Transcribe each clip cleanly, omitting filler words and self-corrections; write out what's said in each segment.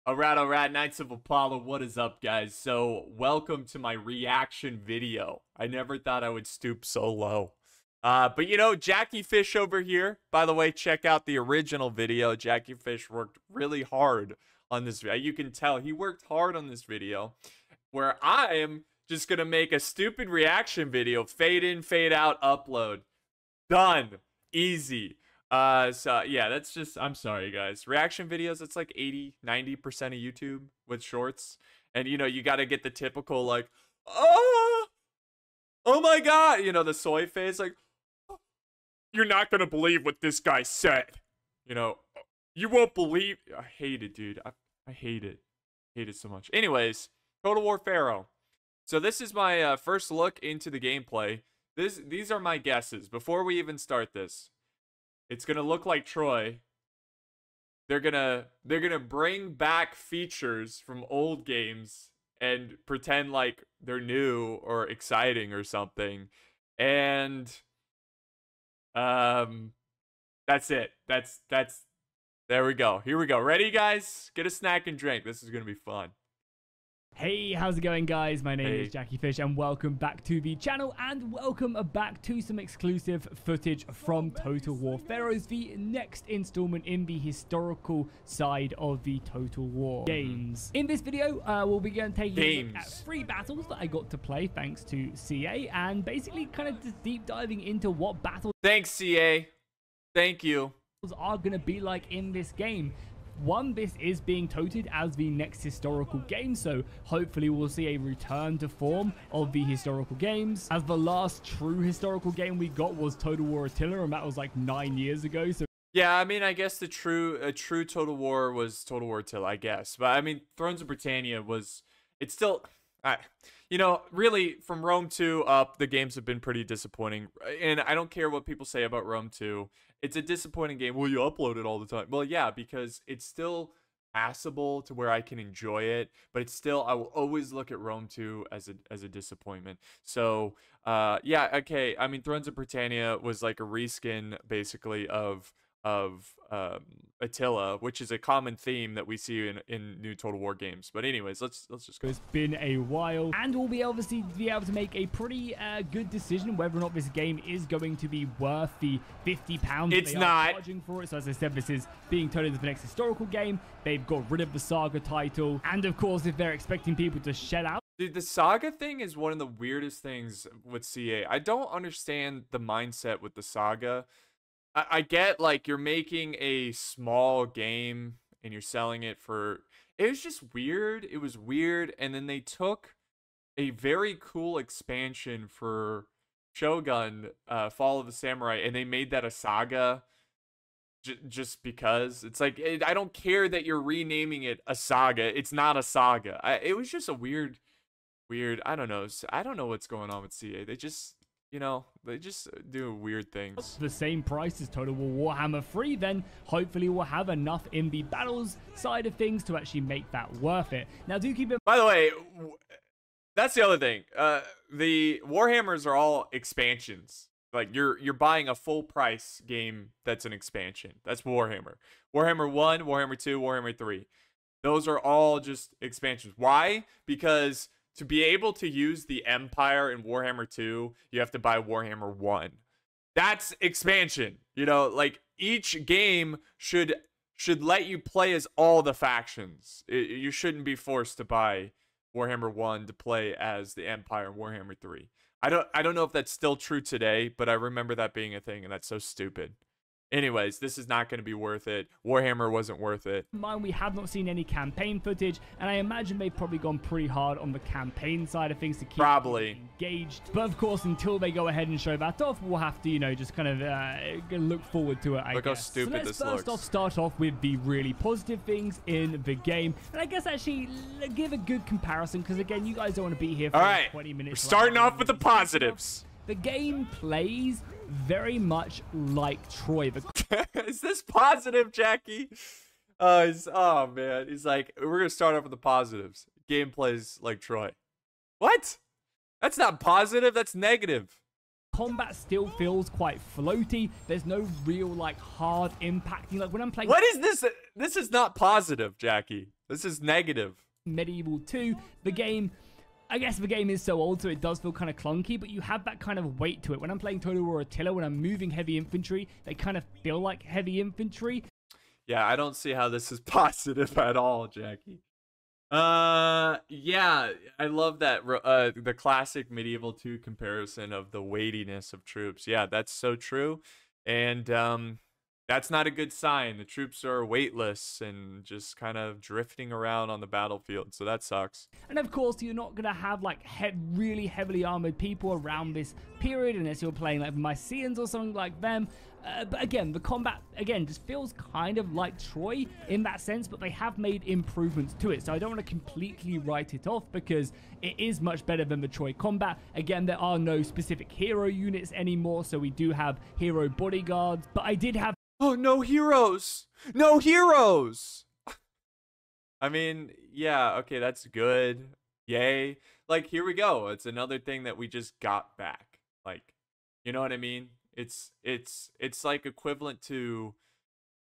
Alright, Knights of Apollo, what is up, guys? So, welcome to my reaction video. I never thought I would stoop so low. But you know, Jackie Fish over here, by the way, check out the original video. Jackie Fish worked really hard on this video. You can tell he worked hard on this video, where I am just gonna make a stupid reaction video, fade in, fade out, upload. Done. Easy. So yeah, that's just, I'm sorry guys, reaction videos, it's like 80-90% of YouTube with shorts, and you know, you got to get the typical like, oh my god, you know, the soy face, like, you're not gonna believe what this guy said, you know, you won't believe. I hate it, dude. I hate it so much. Anyways, Total War Pharaoh. So this is my first look into the gameplay. These are my guesses before we even start this. It's gonna look like Troy. They're gonna bring back features from old games and pretend like they're new or exciting or something. And that's it. That's there we go. Here we go. Ready, guys? Get a snack and drink. This is gonna be fun. Hey, how's it going, guys? My name is Jackie Fish and welcome back to the channel, and welcome back to some exclusive footage from Total War Pharaohs, the next installment in the historical side of the Total War games. In this video, we'll be going to take a look at 3 battles that I got to play thanks to CA, and basically kind of just deep diving into what battles Thanks, CA. Thank you. Are going to be like in this game. One, this is being touted as the next historical game, so hopefully we'll see a return to form of the historical games, as the last true historical game we got was Total War Attila, and that was like 9 years ago. So yeah, I mean, I guess a true Total War was Total War Attila, I guess. But I mean, Thrones of Britannia was, it's still, you know, really from Rome 2 up, the games have been pretty disappointing. And I don't care what people say about Rome 2. It's a disappointing game. Well, you upload it all the time. Well, yeah, because it's still passable to where I can enjoy it, but it's still, I will always look at Rome 2 as a disappointment. So, yeah, okay. I mean, Thrones of Britannia was like a reskin, basically, of Attila, which is a common theme that we see in new Total War games. But anyways, let's just go. It's been a while, and we'll be obviously be able to make a pretty good decision whether or not this game is going to be worth the £50 it's they not are charging for it. So as I said, this is being touted as the next historical game. They've got rid of the Saga title, and of course, if they're expecting people to shell out. Dude, the Saga thing is one of the weirdest things with CA. I don't understand the mindset with the Saga. I get, like, you're making a small game and you're selling it for, it was just weird. It was weird. And then they took a very cool expansion for Shogun, Fall of the Samurai, and they made that a saga just because. It's like, I don't care that you're renaming it a saga. It's not a saga. It was just a weird, I don't know. I don't know what's going on with CA. They just, you know, they just do weird things. The same price as Total War Warhammer 3, then hopefully we'll have enough in the battles side of things to actually make that worth it. Now, do keep in mind. By the way, that's the other thing. The Warhammers are all expansions. Like, you're buying a full price game that's an expansion. That's Warhammer. Warhammer 1, Warhammer 2, Warhammer 3. Those are all just expansions. Why? Because to be able to use the Empire in Warhammer 2, you have to buy Warhammer 1. That's expansion. You know, like, each game should let you play as all the factions. You shouldn't be forced to buy Warhammer 1 to play as the Empire in Warhammer 3. I don't know if that's still true today, but I remember that being a thing, and that's so stupid. Anyways, this is not going to be worth it. Warhammer wasn't worth it. Mind, we have not seen any campaign footage, and I imagine they've probably gone pretty hard on the campaign side of things to keep people engaged. But of course, until they go ahead and show that off, we'll have to, you know, just kind of look forward to it, I guess. Look how stupid this looks. Let's start off with the really positive things in the game, and I guess actually give a good comparison, because again, you guys don't want to be here for 20 minutes. We're starting off with the positives. The game plays very much like Troy. Is this positive, Jackie? Oh man, he's like, we're gonna start off with the positives. Game plays like Troy. What? That's not positive. That's negative. combat still feels quite floaty. There's no real like hard impacting. Like when I'm playing, what is this? This is not positive, Jackie. This is negative. Medieval 2, the game, I guess the game is so old, so it does feel kind of clunky, but you have that kind of weight to it. When I'm playing Total War Attila, when I'm moving heavy infantry, they kind of feel like heavy infantry. Yeah, I don't see how this is positive at all, Jackie. Yeah, I love that the classic Medieval 2 comparison of the weightiness of troops. Yeah, that's so true. And that's not a good sign. The troops are weightless and just kind of drifting around on the battlefield, so that sucks. And of course, you're not going to have like really heavily armored people around this period unless you're playing like Mycenaeans or something like them. But again, the combat, again, just feels kind of like Troy in that sense, but they have made improvements to it. So I don't want to completely write it off because it is much better than the Troy combat. Again, there are no specific hero units anymore, so we do have hero bodyguards, but I did have... Oh, no heroes! No heroes! I mean, yeah, okay, that's good. Yay. Like, here we go. It's another thing that we just got back. Like, you know what I mean? It's like equivalent to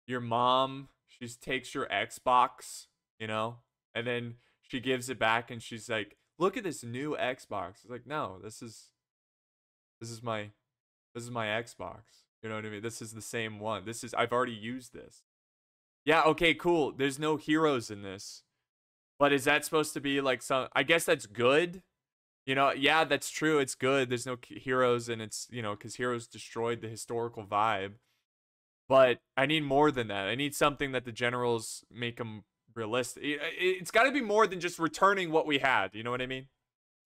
your mom. She takes your Xbox, you know, and then she gives it back and she's like, look at this new Xbox. It's like, no, this is my Xbox. You know what I mean? This is the same one. I've already used this. Yeah, okay, cool. There's no heroes in this. But is that supposed to be like some, I guess that's good. You know, yeah, that's true. It's good. There's no heroes and it's, you know, because heroes destroyed the historical vibe. But I need more than that. I need something that the generals make them realistic. It's got to be more than just returning what we had. You know what I mean?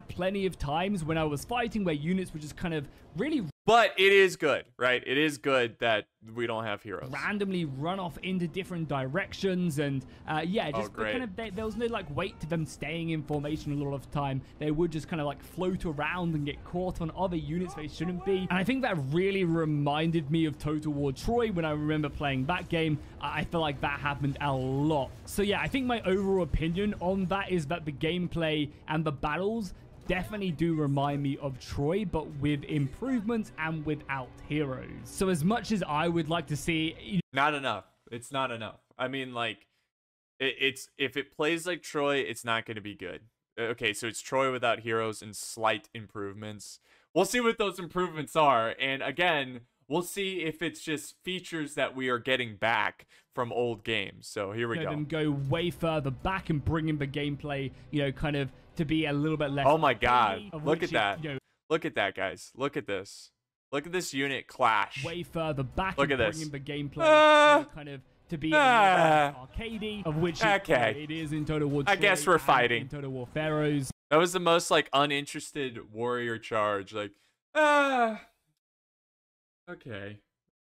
Plenty of times when I was fighting where units were just kind of really... But it is good, right? It is good that we don't have heroes. Randomly run off into different directions and yeah, just kind of there was no like weight to them staying in formation a lot of the time. They would just kind of like float around and get caught on other units they shouldn't be. And I think that really reminded me of Total War Troy when I remember playing that game. I feel like that happened a lot. So yeah, I think my overall opinion on that is that the gameplay and the battles definitely do remind me of Troy, but with improvements and without heroes. So as much as I would like to see... Not enough. It's not enough. I mean, like, it's if it plays like Troy, it's not going to be good. Okay, so it's Troy without heroes and slight improvements. We'll see what those improvements are. And again, we'll see if it's just features that we are getting back from old games. So here we go. Them go way further back and bring in the gameplay, you know, kind of to be a little bit less... Oh my god. Look at that. You know, look at that, guys. Look at this. Look at this unit clash. Way further back. Look and at this. Bring in the gameplay, you know, kind of to be a arcadey, of which it is in Total War Troy, I guess we're fighting. In Total War Pharaohs. That was the most like uninterested warrior charge. Like, okay.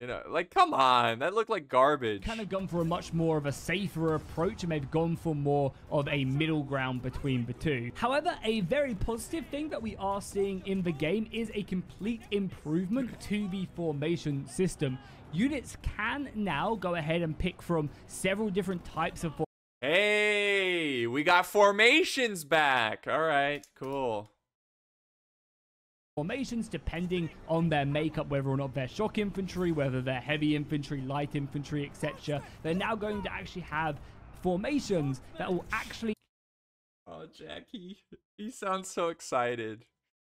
You know, like, come on. That looked like garbage. Kind of gone for a much more of a safer approach, and they've gone for more of a middle ground between the two. However, a very positive thing that we are seeing in the game is a complete improvement to the formation system. Units can now go ahead and pick from several different types of formations. Hey, we got formations back. All right, cool. Formations depending on their makeup, whether or not they're shock infantry, whether they're heavy infantry, light infantry, etc. They're now going to actually have formations that will actually... Oh, Jackie, he sounds so excited.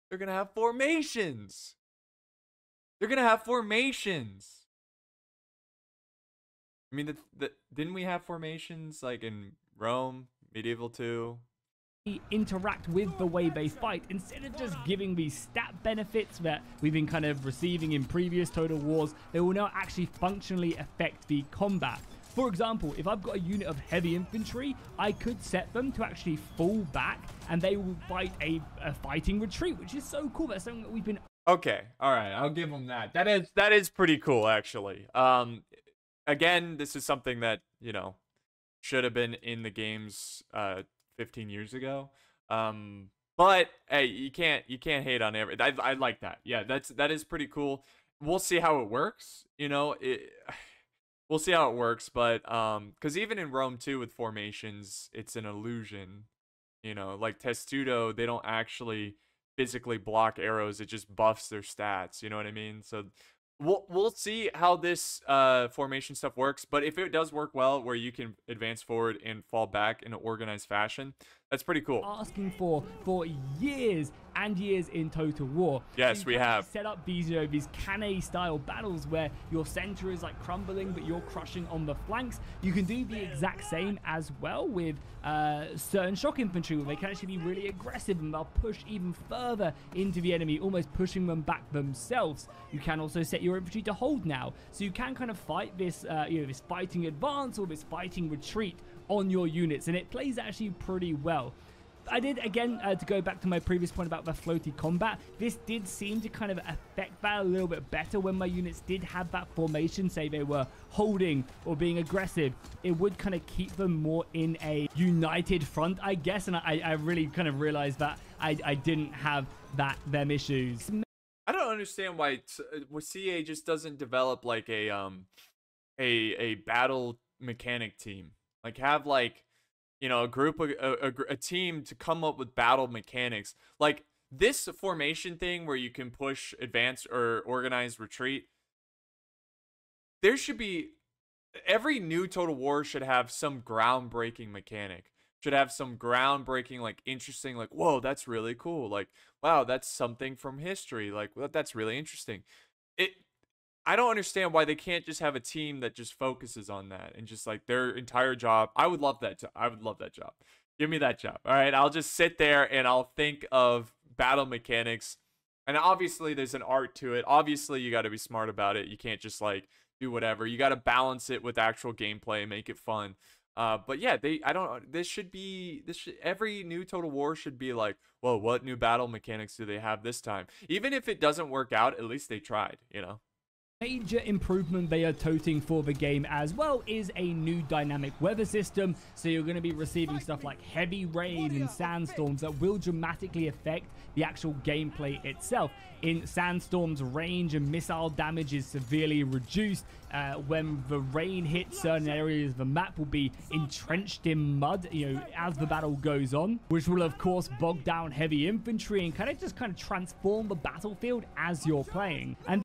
They're gonna have formations. They're gonna have formations. I mean, didn't we have formations like in Rome, Medieval 2? Interact with the way they fight instead of just giving these stat benefits that we've been kind of receiving in previous Total Wars. They will now actually functionally affect the combat. For example, if I've got a unit of heavy infantry, I could set them to actually fall back and they will fight a fighting retreat, which is so cool. That's something that we've been... Okay, all right, I'll give them that. That is pretty cool, actually. Again, this is something that, you know, should have been in the games 15 years ago. But hey, you can't hate on every... I like that. Yeah, that is pretty cool. We'll see how it works, you know. We'll see how it works, but because even in Rome 2 with formations, it's an illusion, you know, like Testudo, they don't actually physically block arrows. It just buffs their stats. You know what I mean? So we'll see how this formation stuff works. But if it does work well, where you can advance forward and fall back in an organized fashion, that's pretty cool. Asking for years and years in Total War. Yes, so we have set up these, you know, these Cannae style battles where your center is like crumbling, but you're crushing on the flanks. You can do the exact same as well with certain shock infantry, where they can actually be really aggressive and they'll push even further into the enemy, almost pushing them back themselves. You can also set your infantry to hold now, so you can kind of fight this, you know, this fighting advance or this fighting retreat on your units, and it plays actually pretty well. I did, again, to go back to my previous point about the floaty combat, this did seem to kind of affect that a little bit better when my units did have that formation, say they were holding or being aggressive. It would kind of keep them more in a united front, I guess, and I really kind of realized that I didn't have them issues. I don't understand why CA just doesn't develop like a battle mechanic team. Like, have like, you know, a team to come up with battle mechanics. Like this formation thing where you can push, advance, or organize retreat. There should be, every new Total War should have some groundbreaking mechanic. Should have some groundbreaking, like, interesting, like, whoa, that's really cool. Like, wow, that's something from history. Like, well, that's really interesting. I don't understand why they can't just have a team that just focuses on that and just like their entire job. I would love that. I would love that job. Give me that job. All right. I'll just sit there and I'll think of battle mechanics. And obviously there's an art to it. Obviously you got to be smart about it. You can't just like do whatever. You got to balance it with actual gameplay and make it fun. But yeah, every new Total War should be like, whoa, what new battle mechanics do they have this time? Even if it doesn't work out, at least they tried, you know? Major improvement they are toting for the game as well is a new dynamic weather system, so you're going to be receiving stuff like heavy rain and sandstorms that will dramatically affect the actual gameplay itself. In sandstorms, range and missile damage is severely reduced. When the rain hits certain areas, the map will be entrenched in mud, you know, as the battle goes on, which will of course bog down heavy infantry and kind of transform the battlefield as you're playing. And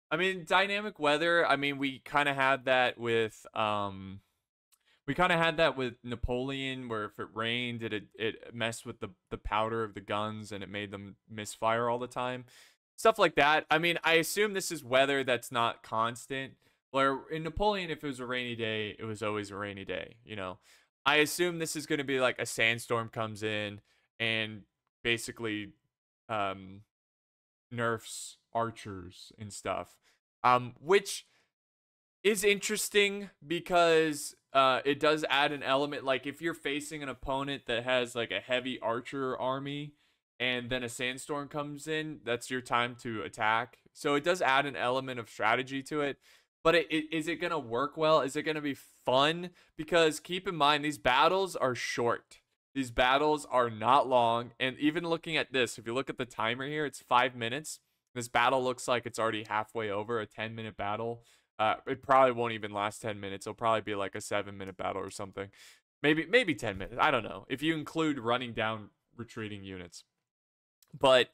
I mean, dynamic weather, I mean, we kind of had that with Napoleon, where if it rained, it messed with the powder of the guns and it made them misfire all the time. Stuff like that. I mean, I assume this is weather that's not constant. Where in Napoleon, if it was a rainy day, it was always a rainy day, you know. I assume this is going to be like a sandstorm comes in and basically nerfs archers and stuff, which is interesting because it does add an element. Like if you're facing an opponent that has like a heavy archer army and then a sandstorm comes in, that's your time to attack. So it does add an element of strategy to it. But is it gonna work well? Is it gonna be fun? Because keep in mind, these battles are short. These battles are not long. And even looking at this, if you look at the timer here, it's 5 minutes. This battle looks like it's already halfway over, a 10-minute battle. It probably won't even last 10 minutes. It'll probably be like a 7-minute battle or something. Maybe 10 minutes. I don't know. If you include running down retreating units. But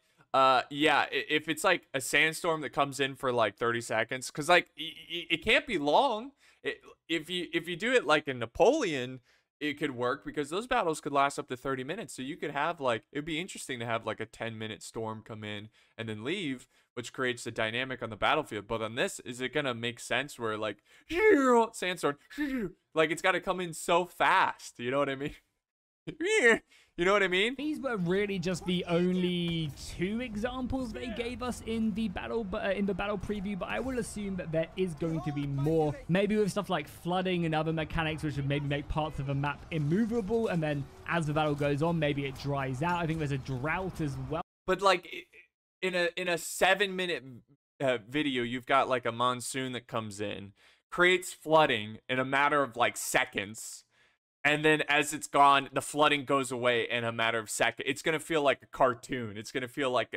yeah, if it's like a sandstorm that comes in for like 30 seconds, because like it can't be long. If you do it like in Napoleon, it could work because those battles could last up to 30 minutes. So you could have like, it'd be interesting to have like a 10-minute storm come in and then leave, which creates the dynamic on the battlefield. But on this, is it going to make sense where like, sandstorm, like it's got to come in so fast. You know what I mean? You know what I mean? These were really just the only 2 examples they gave us in the battle preview, but I will assume that there is going to be more, maybe with stuff like flooding and other mechanics which would maybe make parts of a map immovable, and then as the battle goes on, maybe it dries out. I think there's a drought as well. But like in a 7-minute video, you've got like a monsoon that comes in, creates flooding in a matter of like seconds. And then as it's gone, the flooding goes away in a matter of seconds. It's going to feel like a cartoon. It's going to feel like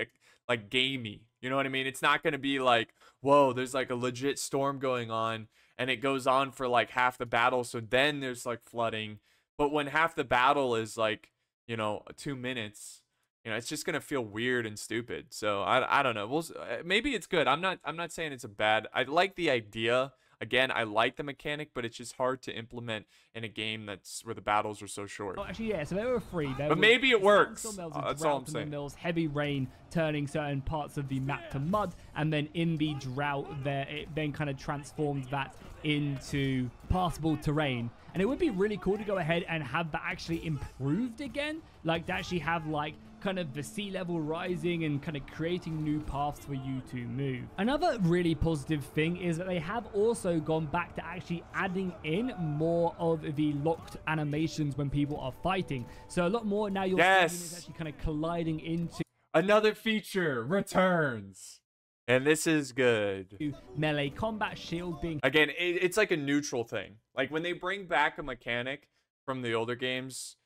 gamey. You know what I mean? It's not going to be like, whoa, there's like a legit storm going on and it goes on for like half the battle. So then there's like flooding. But when half the battle is like, you know, 2 minutes you know, it's just gonna feel weird and stupid. So I don't know. Maybe it's good. I'm not saying it's a bad. I like the idea. Again, I like the mechanic, but it's just hard to implement in a game where the battles are so short. Oh, actually, yeah. So there were three. But maybe it works. That's all I'm saying. Mills, heavy rain turning certain parts of the map to mud, and then in the drought, it then kind of transformed that into passable terrain. And it would be really cool to go ahead and have that actually improved again, like to actually have like kind of the sea level rising and kind of creating new paths for you to move. Another really positive thing is that they have also gone back to actually adding in more of the locked animations when people are fighting. So a lot more now you're seeing units actually kind of colliding into. Another feature returns. And this is good. Melee combat, shield being. Again, it's like a neutral thing. Like when they bring back a mechanic from the older games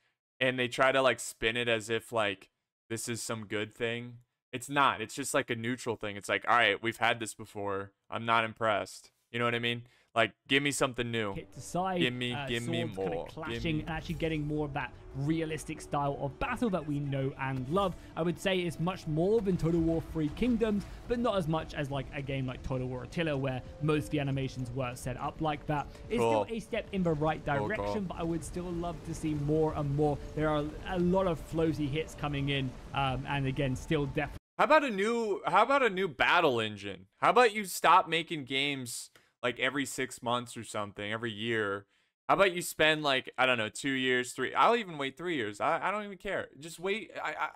and they try to like spin it as if like this is some good thing. It's not. It's just like a neutral thing. It's like, all right, we've had this before. I'm not impressed. You know what I mean? Like, give me something new. Hit to side, give me more. Kind of clashing and actually getting more of that realistic style of battle that we know and love. I would say it's much more than Total War 3 Kingdoms, but not as much as like a game like Total War Attila, where most of the animations were set up like that. It's still a step in the right direction, but I would still love to see more and more. There are a lot of floaty hits coming in, and again, still definitely. How about a new battle engine? How about you stop making games like every 6 months or something, every year? How about you spend like, I don't know, 2 years, 3, I'll even wait 3 years. I don't even care. Just wait.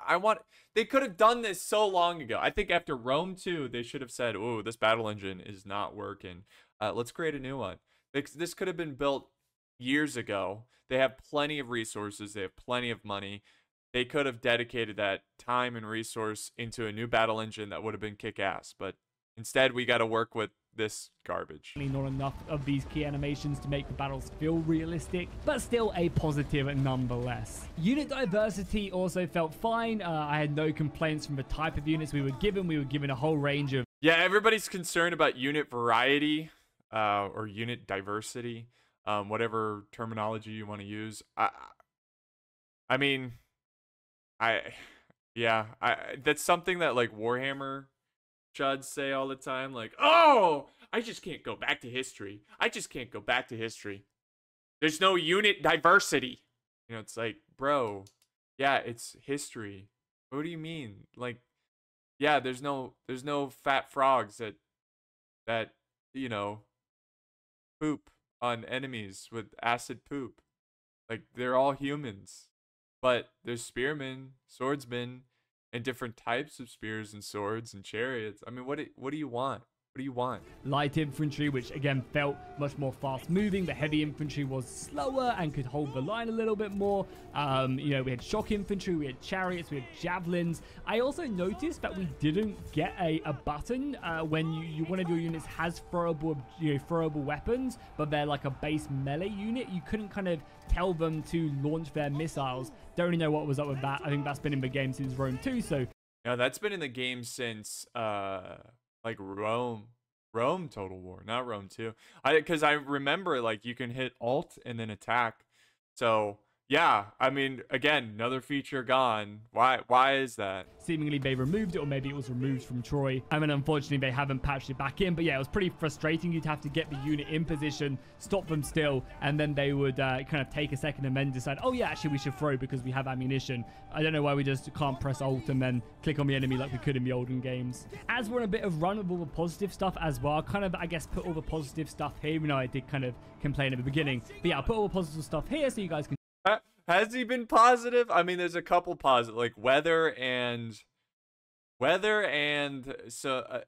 I want, they could have done this so long ago. I think after Rome 2, they should have said, oh, this battle engine is not working. Let's create a new one. This could have been built years ago. They have plenty of resources. They have plenty of money. They could have dedicated that time and resource into a new battle engine that would have been kick-ass. But instead, we got to work with this garbage. Not enough of these key animations to make the battles feel realistic, but still a positive nonetheless. Unit diversity also felt fine. I had no complaints from the type of units we were given. We were given a whole range of. Yeah, everybody's concerned about unit variety or unit diversity, whatever terminology you want to use. I mean, that's something that like Warhammer chuds say all the time, like, oh, I just can't go back to history. I just can't go back to history. There's no unit diversity. You know, it's like, bro, yeah, it's history. What do you mean? Like, yeah, there's no fat frogs that you know, poop on enemies with acid poop. Like, they're all humans. But there's spearmen, swordsmen, and different types of spears and swords and chariots. I mean, what do you want? What do you want? Light infantry, which again felt much more fast moving. The heavy infantry was slower and could hold the line a little bit more. You know, we had shock infantry, we had chariots, we had javelins. I also noticed that we didn't get a button when one of your units has throwable weapons, but they're like a base melee unit. You couldn't kind of tell them to launch their missiles. Don't really know what was up with that. I think that's been in the game since Rome 2. So yeah, that's been in the game since like Rome Total War, not Rome 2. Because I remember like you can hit Alt and then attack. So yeah, I mean, again, another feature gone. Why is that? Seemingly they removed it, or maybe it was removed from Troy. I mean, unfortunately, they haven't patched it back in. But yeah, it was pretty frustrating. You'd have to get the unit in position, stop them still, and then they would kind of take a second and then decide, oh yeah, actually we should throw because we have ammunition. I don't know why we just can't press Alt and then click on the enemy like we could in the olden games. As we're on a bit of run with all the positive stuff as well, kind of, I guess, put all the positive stuff here. You know, I did kind of complain at the beginning. But yeah, I'll put all the positive stuff here so you guys can. Has he been positive? I mean, there's a couple positive, like weather and so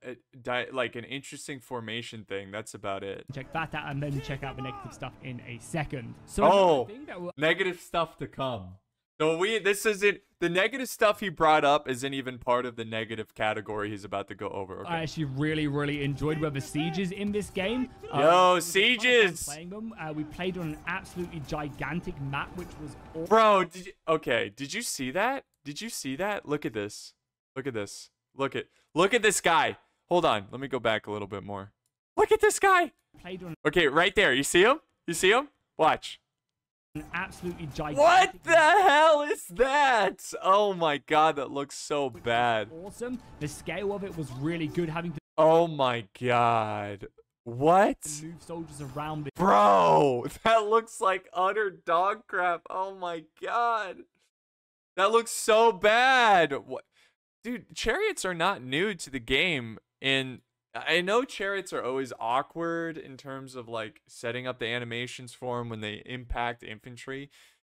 like an interesting formation thing. That's about it. Check that out and then check out the negative stuff in a second. So negative stuff to come. So this isn't the negative stuff he brought up isn't even part of the negative category he's about to go over. Okay. I actually really enjoyed where the sieges in this game. Yo, sieges! Playing them. We played on an absolutely gigantic map, which was awesome. Bro, did you see that? Did you see that? Look at this. Look at this. Look at this guy. Hold on. Let me go back a little bit more. Look at this guy. Okay, right there. You see him? You see him? Watch. An absolutely gigantic. What the hell is is that? Oh my god, that looks so bad. Awesome. The scale of it was really good, having to Oh my god. What? move soldiers around. Bro, that looks like utter dog crap. Oh my god. That looks so bad. What? Dude, chariots are not new to the game. And I know chariots are always awkward in terms of like setting up the animations for them when they impact infantry.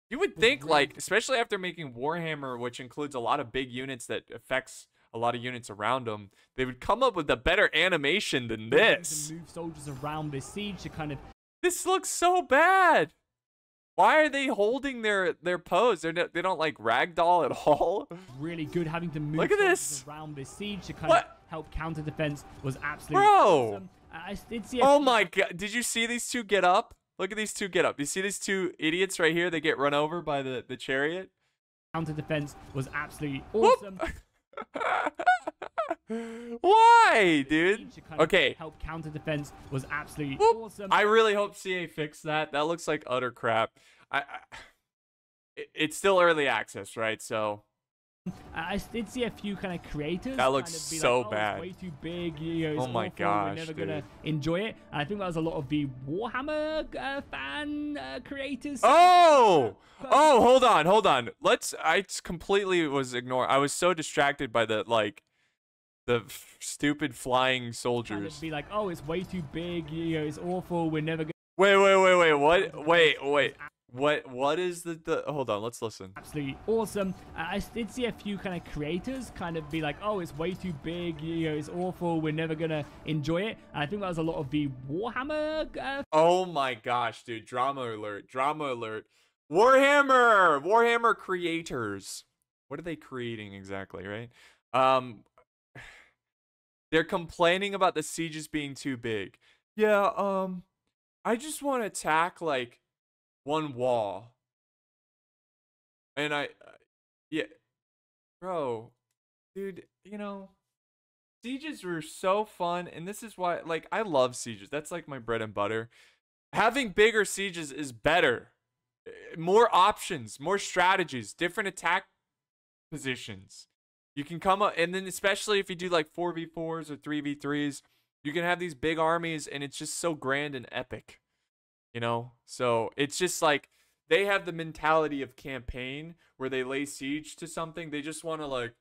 You would think, like, especially after making Warhammer, which includes a lot of big units that affects a lot of units around them, they would come up with a better animation than this. Move soldiers around this siege to kind of. This looks so bad. Why are they holding their pose? They don't like ragdoll at all. Really good, having to move Look at this around this siege to kind of help counter defense was absolutely Bro. awesome. I did see. Oh my god! Did you see these two get up? Look at these two get up. You see these two idiots right here? They get run over by the chariot. Counter defense was absolutely awesome. Why, dude? Okay. Help counter defense was absolutely awesome. I really hope CA fixed that. That looks like utter crap. It's still early access, right? So I did see a few kind of creators. That looks kind of be so like, bad. It's way too big. You know, it's oh my awful, gosh, we're never dude. gonna enjoy it. And I think that was a lot of the Warhammer fan creators. Oh, hold on. I completely was ignoring. I was so distracted by the stupid flying soldiers. Kind of be like, oh, it's way too big. You know, it's awful. We're never gonna. Wait. What? Wait. What is the hold on, let's listen. Absolutely awesome. I did see a few kind of creators kind of be like, oh, it's way too big, you know, it's awful, we're never gonna enjoy it. And I think that was a lot of the Warhammer oh my gosh, dude. Drama alert. Warhammer creators. What are they creating exactly, right? They're complaining about the sieges being too big. Yeah, I just want to attack like one wall. And yeah, bro, dude, you know, sieges were so fun. And this is why, like, I love sieges. That's like my bread and butter. Having bigger sieges is better. More options, more strategies, different attack positions. You can come up, and then especially if you do like 4v4s or 3v3s, you can have these big armies and it's just so grand and epic. You know, so it's just like they have the mentality of campaign where they lay siege to something. They just want to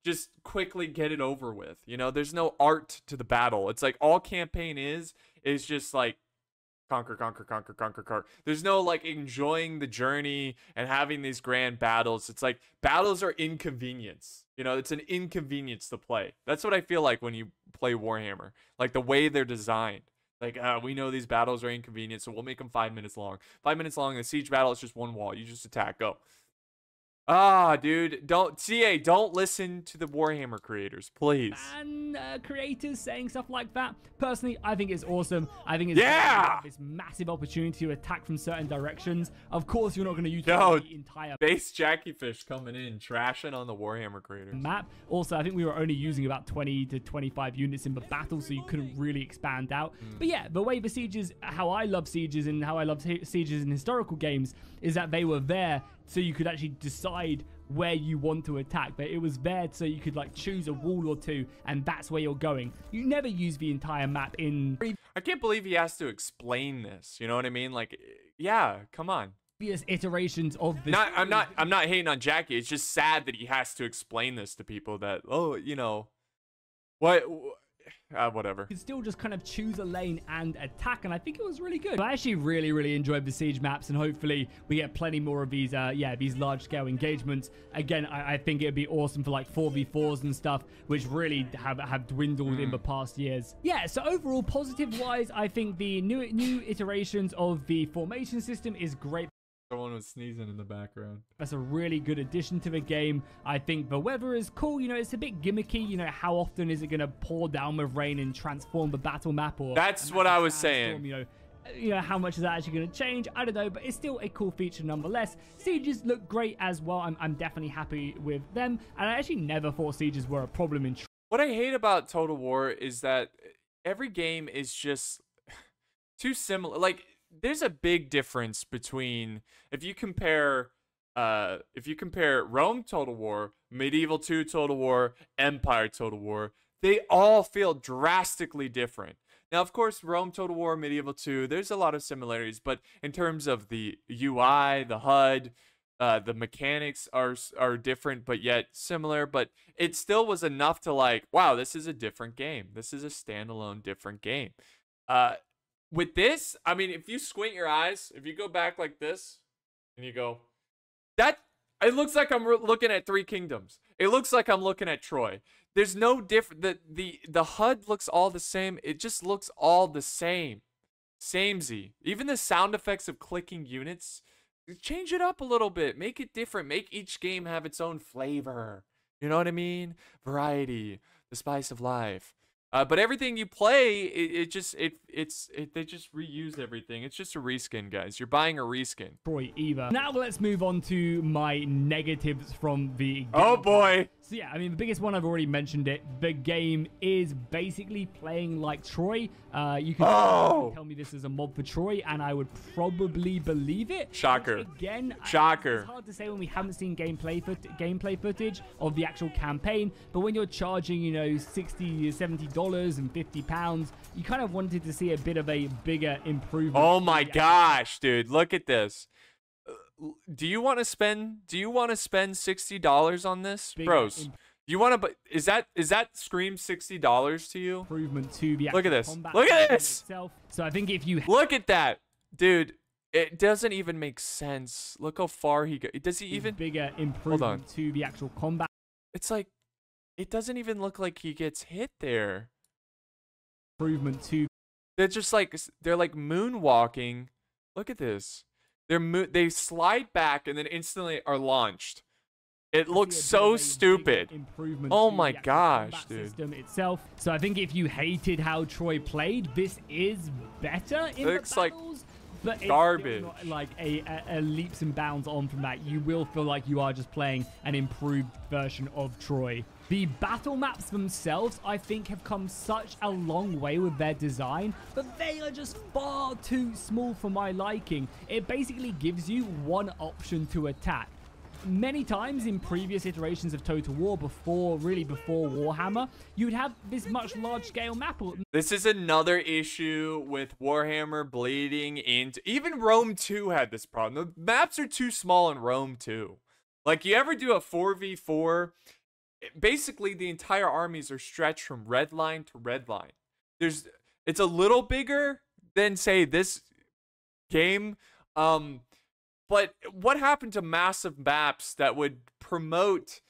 just quickly get it over with. You know, there's no art to the battle. It's like all campaign is just like conquer. There's no like enjoying the journey and having these grand battles. It's like battles are inconvenience. You know, it's an inconvenience to play. That's what I feel like when you play Warhammer. Like the way they're designed. Like, we know these battles are inconvenient, so we'll make them 5 minutes long. 5 minutes long, the siege battle is just one wall. You just attack, go. Dude, don't listen to the Warhammer creators, please. And creators saying stuff like that. Personally, I think it's awesome. I think it's this massive opportunity to attack from certain directions. Of course, you're not going to use the entire base Jackie Fish coming in, trashing on the Warhammer creators. Map. Also, I think we were only using about 20 to 25 units in the battle, so you couldn't really expand out. But yeah, the way the sieges, how I love sieges and how I love sieges in historical games is that they were there so you could actually decide where you want to attack, but it was there so you could like choose a wall or two, and that's where you're going. You never use the entire map in. I can't believe he has to explain this. You know what I mean? Like, yeah, come on. Previous iterations of this. I'm not hating on Jackie. It's just sad that he has to explain this to people. That you know, whatever. You could still just kind of choose a lane and attack, and I think it was really good. I actually really enjoyed the siege maps, and hopefully we get plenty more of these these large-scale engagements. Again, I think it'd be awesome for like 4v4s and stuff, which really have dwindled in the past years. Yeah, so overall, positive-wise, I think the new iterations of the formation system is great. Someone was sneezing in the background. That's a really good addition to the game. I think the weather is cool. You know, it's a bit gimmicky. You know, how often is it going to pour down with rain and transform the battle map? Or that's what I was saying. You know, how much is that actually going to change? I don't know, but it's still a cool feature nonetheless. Sieges look great as well. I'm definitely happy with them. And I actually never thought sieges were a problem in. What I hate about Total War is that every game is just too similar. Like, there's a big difference between, if you compare if you compare Rome Total War, Medieval 2 Total War, Empire Total War, they all feel drastically different. Now, of course, Rome Total War, Medieval 2, there's a lot of similarities, but in terms of the UI, the HUD, the mechanics are different, but yet similar. But it still was enough to like, wow, this is a different game. This is a standalone different game. With this, I mean, if you squint your eyes, if you go back like this, and you go, that it looks like I'm looking at Three Kingdoms. It looks like I'm looking at Troy. There's no different. The HUD looks all the same. It just looks all the same. Samey. Even the sound effects of clicking units, change it up a little bit. Make it different. Make each game have its own flavor. You know what I mean? Variety, the spice of life. But everything you play, they just reuse everything. It's just a reskin, guys. You're buying a reskin. Troy either. Now let's move on to my negatives from the game. Oh boy. So yeah, I mean, the biggest one, I've already mentioned it. The game is basically playing like Troy. You can tell me this is a mod for Troy, and I would probably believe it. Shocker. Which, again, shocker. It's hard to say when we haven't seen gameplay footage of the actual campaign. But when you're charging, you know, $60, $70 and £50, you kind of wanted to see a bit of a bigger improvement. Oh my gosh, dude! Look at this. Do you want to spend $60 on this, bros? You want to? But is that scream $60 to you? Improvement to the look at this. Look at this. Itself. So I think if you look at that, dude, it doesn't even make sense. Look how far he goes. Does he even bigger improvement to the actual combat? It's like it doesn't even look like he gets hit there. Improvement to. They're just like moonwalking. Look at this. They slide back and then instantly are launched. It looks so stupid. Oh my gosh, dude. System itself. So I think if you hated how Troy played, this is better in the battles. But it's garbage. Not like a leaps and bounds on from that. You will feel like you are just playing an improved version of Troy. The battle maps themselves, I think, have come such a long way with their design, but they are just far too small for my liking. It basically gives you one option to attack. Many times in previous iterations of Total War, before Warhammer, you would have this much large-scale map. This is another issue with Warhammer bleeding into... Even Rome 2 had this problem. The maps are too small in Rome 2. Like, you ever do a 4v4... Basically, the entire armies are stretched from red line to red line. It's a little bigger than, say, this game. But what happened to massive maps that would promote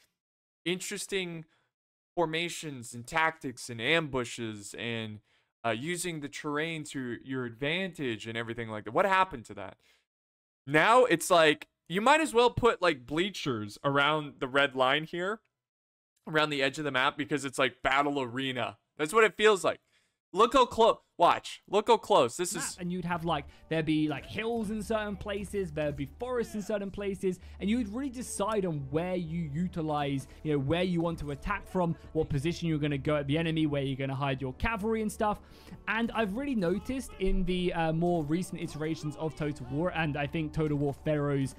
interesting formations and tactics and ambushes and using the terrain to your advantage and everything like that? What happened to that? Now it's like, you might as well put like bleachers around the red line here, around the edge of the map, because it's like battle arena. That's what it feels like. Look how close. Watch. Look how close. This is. And you'd have like, there'd be like hills in certain places, there'd be forests in certain places, and you would really decide on where you utilize, you know, where you want to attack from, what position you're going to go at the enemy, where you're going to hide your cavalry and stuff. And I've really noticed in the more recent iterations of Total War, and I think Total War Pharaohs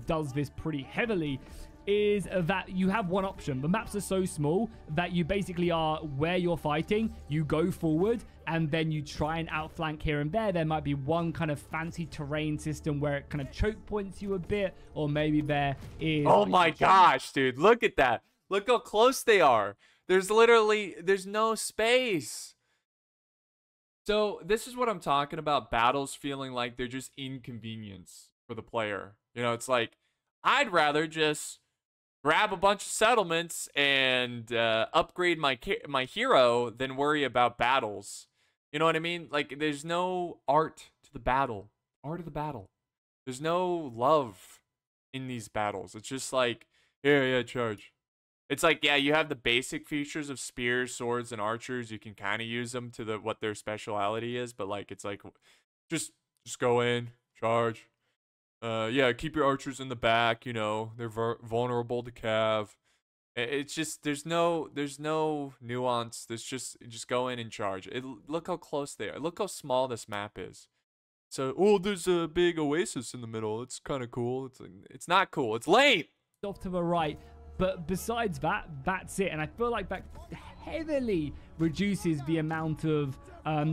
does this pretty heavily, is that you have one option. The maps are so small that you basically are where you're fighting, you go forward, and then you try and outflank here and there. There might be one kind of fancy terrain system where it kind of choke points you a bit, or maybe there is... Oh my gosh, dude. Look at that. Look how close they are. There's no space. So this is what I'm talking about. Battles feeling like they're just inconvenience for the player. You know, it's like, I'd rather just grab a bunch of settlements and upgrade my hero than worry about battles. You know what I mean? Like, there's no art to the battle. Art of the battle. There's no love in these battles. It's just like, yeah, charge. It's like, yeah, you have the basic features of spears, swords, and archers. You can kind of use them to what their speciality is, but like, it's like, just go in, charge. Yeah, keep your archers in the back, you know, they're vulnerable to cav. It's just, there's no nuance. There's just go in and charge. Look how close they are. Look how small this map is. So, oh, there's a big oasis in the middle. It's kind of cool. It's like, it's not cool. It's lame. Off to the right. But besides that, that's it. And I feel like that heavily reduces the amount of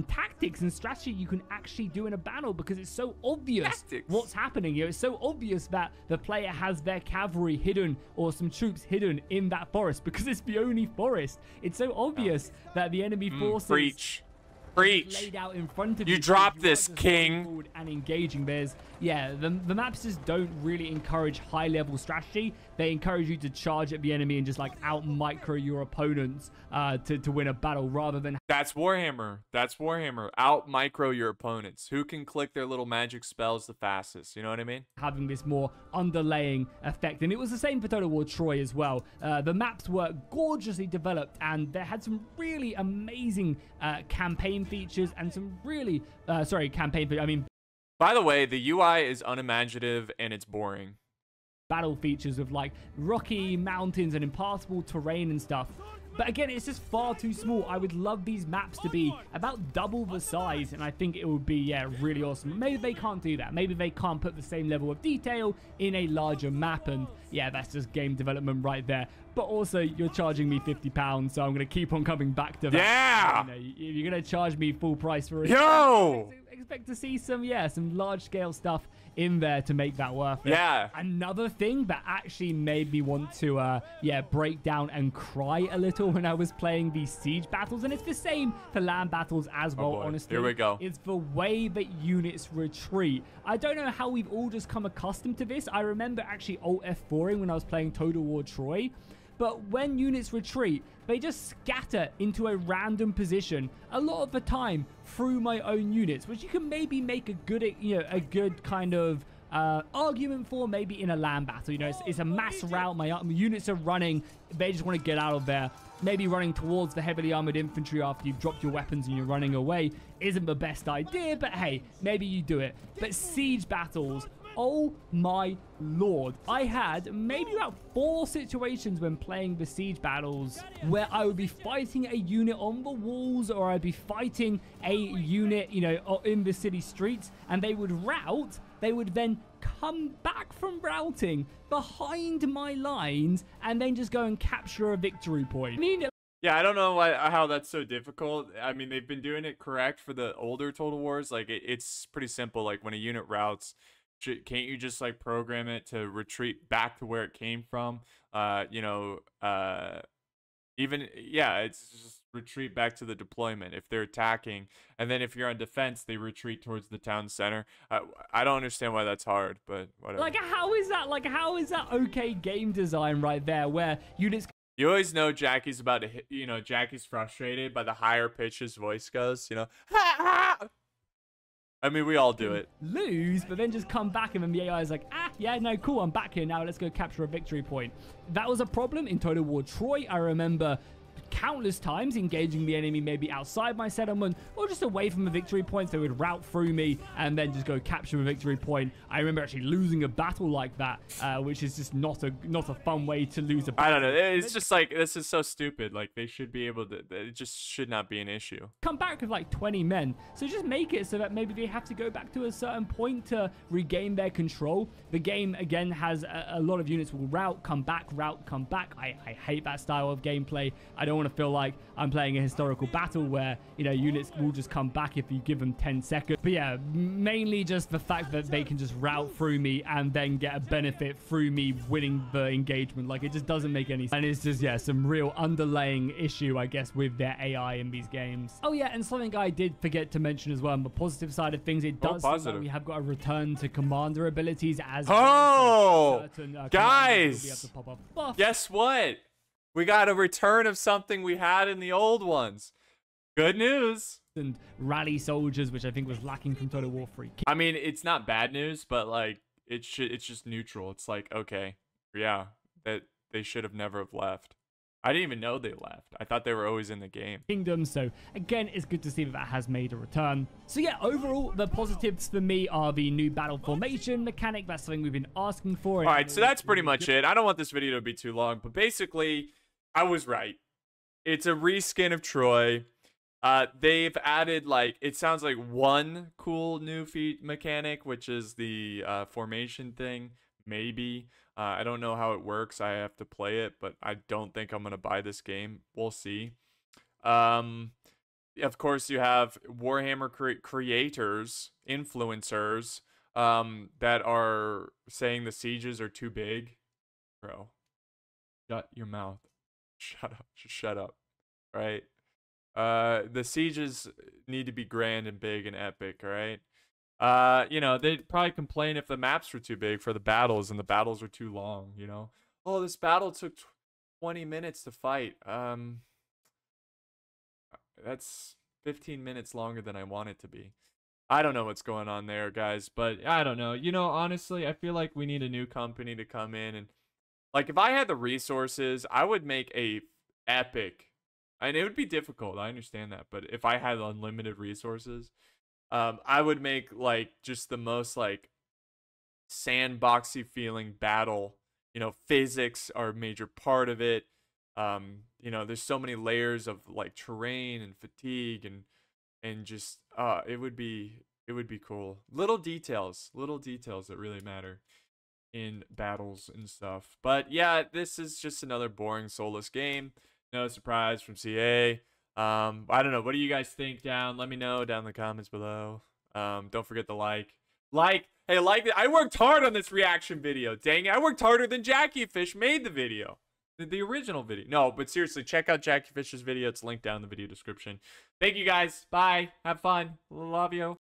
tactics and strategy you can actually do in a battle, because it's so obvious what's happening here. It's so obvious that the player has their cavalry hidden or some troops hidden in that forest, because it's the only forest. It's so obvious that the enemy forces laid out in front of you. You drop this, king. And engaging. There's, yeah, the maps just don't really encourage high-level strategy. They encourage you to charge at the enemy and just like out-micro your opponents to win a battle, rather than... That's Warhammer. That's Warhammer. Out-micro your opponents. Who can click their little magic spells the fastest? You know what I mean? Having this more underlaying effect. And it was the same for Total War Troy as well. The maps were gorgeously developed, and they had some really amazing campaign features and some really... By the way, the UI is unimaginative and it's boring. Battle features of like rocky mountains and impassable terrain and stuff. But again, it's just far too small. I would love these maps to be about double the size, and I think it would be, yeah, really awesome. Maybe they can't do that. Maybe they can't put the same level of detail in a larger map, and yeah, that's just game development right there. But also, you're charging me £50, so I'm going to keep on coming back to that. Yeah! You know, you're going to charge me full price for it. Yo! Expect to see some, yeah, some large-scale stuff in there to make that worth it. Yeah. Another thing that actually made me want to, yeah, break down and cry a little when I was playing these siege battles, and it's the same for land battles as well, honestly. Here we go. It's the way that units retreat. I don't know how we've all just come accustomed to this. I remember actually Alt F4ing when I was playing Total War Troy. But when units retreat, they just scatter into a random position a lot of the time through my own units, which you can maybe make a good, you know, a good kind of argument for maybe in a land battle. You know, it's a mass rout. My units are running. They just want to get out of there. Maybe running towards the heavily armored infantry after you've dropped your weapons and you're running away isn't the best idea, but hey, maybe you do it. But siege battles, oh my lord. I had maybe about 4 situations when playing the siege battles where I would be fighting a unit on the walls, or I'd be fighting a unit, you know, in the city streets, and they would rout. They would then come back from routing behind my lines and then just go and capture a victory point. I mean, yeah, I don't know how that's so difficult. I mean, they've been doing it correct for the older Total Wars. Like, it's pretty simple. Like, when a unit routes, can't you just like program it to retreat back to where it came from? You know, even, yeah, it's just retreat back to the deployment if they're attacking, and then if you're on defense, they retreat towards the town center. I don't understand why that's hard, but whatever. Like, how is that okay game design right there, where units... You always know Jackie's about to hit, you know, Jackie's frustrated by the higher pitch his voice goes, you know. I mean, we all do it. Lose, but then just come back, and then the AI is like, yeah, no, cool, I'm back here now, let's go capture a victory point. That was a problem in Total War Troy. I remember countless times engaging the enemy maybe outside my settlement or just away from the victory points. They would rout through me and then just go capture a victory point. I remember actually losing a battle like that, which is just not a fun way to lose a battle. I don't know. It's just like, this is so stupid. Like, they should be able to, it just should not be an issue. Come back with like 20 men. So just make it so that maybe they have to go back to a certain point to regain their control. The game, again, has a lot of units will rout, come back, rout, come back. I hate that style of gameplay. I don't want to feel like I'm playing a historical battle where, you know, units will just come back if you give them 10 seconds. But yeah, mainly just the fact that they can just route through me and then get a benefit through me winning the engagement. Like, it just doesn't make any sense. And it's just, yeah, some real underlying issue, I guess, with their AI in these games. Oh yeah, and something I did forget to mention as well, on the positive side of things, it does seem like we have got a return to commander abilities as certain, guys, guess what? We got a return of something we had in the old ones. Good news. And rally soldiers, which I think was lacking from Total War 3. I mean, it's not bad news, but like, it's just neutral. It's like, okay, yeah, that they should have never have left. I didn't even know they left. I thought they were always in the game. Kingdom. So again, it's good to see that has made a return. So yeah, overall, the positives for me are the new battle formation mechanic. That's something we've been asking for. All right, so that's pretty much it. I don't want this video to be too long, but basically, I was right. It's a reskin of Troy. They've added, like, it sounds like one cool new mechanic, which is the formation thing. Maybe. I don't know how it works. I have to play it, but I don't think I'm gonna buy this game. We'll see. Of course, you have Warhammer creators, influencers, that are saying the sieges are too big. Bro, shut your mouth. Shut up. Just shut up. Right? The sieges need to be grand and big and epic, right? You know, they'd probably complain if the maps were too big for the battles and the battles were too long, you know? Oh, this battle took 20 minutes to fight. That's 15 minutes longer than I want it to be. I don't know what's going on there, guys, but I don't know. You know, honestly, I feel like we need a new company to come in and, like, if I had the resources, I would make a epic, and it would be difficult, I understand that, but if I had unlimited resources, I would make, like, just the most, like, sandboxy feeling battle. You know, physics are a major part of it. You know, there's so many layers of, like, terrain and fatigue and just it would be cool. Little details that really matter in battles and stuff. But yeah, this is just another boring soulless game. No surprise from CA. I don't know. What do you guys think down? Let me know down in the comments below. Don't forget to like. Hey, like it. I worked hard on this reaction video. Dang it. I worked harder than Jackie Fish made the video. The original video. No, but seriously, check out Jackie Fish's video. It's linked down in the video description. Thank you guys. Bye. Have fun. Love you.